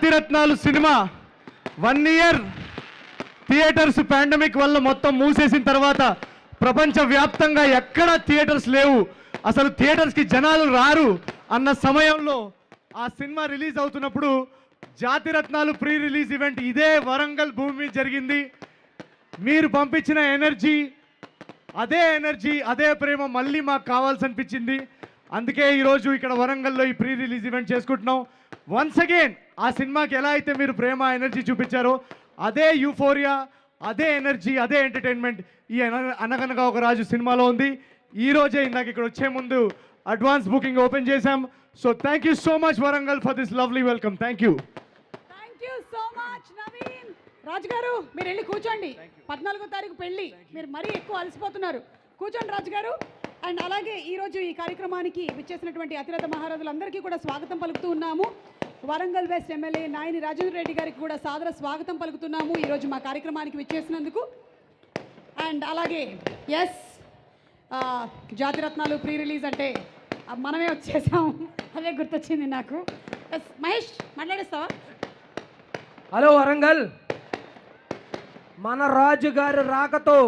జాతిరత్నాలు cinema 1 year theatres pandemic వల్ల మొత్తం మూసేసిన తర్వాత ప్రపంచవ్యాప్తంగా ఎక్కడ థియేటర్స్ లేవు, అసలు థియేటర్స్కి జనాలు రారు అన్న సమయంలో ఆ సినిమా రిలీజ్ అవుతున్నప్పుడు జాతిరత్నాలు ప్రీ రిలీజ్ ఈవెంట్ ఇదే వరంగల్ భూమి జరిగింది. మీరు పంపించిన ఎనర్జీ, అదే ప్రేమ మళ్ళీ మాకు కావాల్సి అనిపించింది. అందుకే ఈరోజు ఇక్కడ వరంగల్లో ఈ ప్రీ రిలీజ్ ఈవెంట్ చేసుకుంటున్నాం. వన్స్ అగైన్ ఆ సినిమాకి ఎలా అయితే మీరు ప్రేమ ఎనర్జీ చూపించారో అదే యూఫోరియా, అదే ఎనర్జీ, అదే ఎంటర్టైన్మెంట్ ఈ అనగనగా ఒక రాజు సినిమాలో ఉంది. ఈ రోజే ఇందాక ఇక్కడ వచ్చే ముందు అడ్వాన్స్ బుకింగ్ ఓపెన్ చేశాం. So thank you so much Warangal for this lovely welcome. Thank you so much Naveen. Raju గారు మీరు వెళ్ళి కూర్చోండి. 14వ తారీఖు పెళ్ళి, మీరు మరీ ఎక్కువ అలసిపోతున్నారు. కూర్చోండి రాజు గారు. అండ్ అలాగే ఈరోజు ఈ కార్యక్రమానికి విచ్చేసినటువంటి అతిరథ మహారాజులందరికీ కూడా స్వాగతం పలుకుతూ ఉన్నాము. వరంగల్ వెస్ట్ ఎమ్మెల్యే నాయని రాజేంద్ర రెడ్డి గారికి కూడా సాదర స్వాగతం పలుకుతున్నాము ఈరోజు మా కార్యక్రమానికి విచ్చేసినందుకు. అండ్ అలాగే ఎస్, జాతిరత్నాలు ప్రీ రిలీజ్ అంటే మనమే వచ్చేసాం, అదే గుర్తొచ్చింది నాకు. ఎస్ మహేష్ మాట్లాడేస్తావా? హలో వరంగల్, మన రాజుగారి రాకతో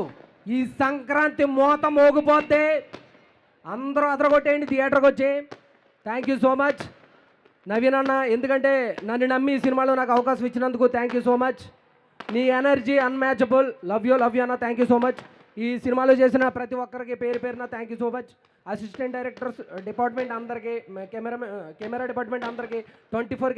ఈ సంక్రాంతి మోత మోగిపోతే అందరూ అదరగొట్టేయండి థియేటర్కి వచ్చి. Thank you so much Naveen అన్న, ఎందుకంటే నన్ను నమ్మి ఈ సినిమాలో నాకు అవకాశం ఇచ్చినందుకు థ్యాంక్ యూ సో మచ్. నీ ఎనర్జీ అన్మ్యాచబుల్. లవ్ యూ అన్న. Thank you so much. ఈ సినిమాలో చేసిన ప్రతి ఒక్కరికి పేరు పేరున thank you so much. Assistant directors department అందరికీ, కెమెరా డిపార్ట్మెంట్ అందరికీ, 24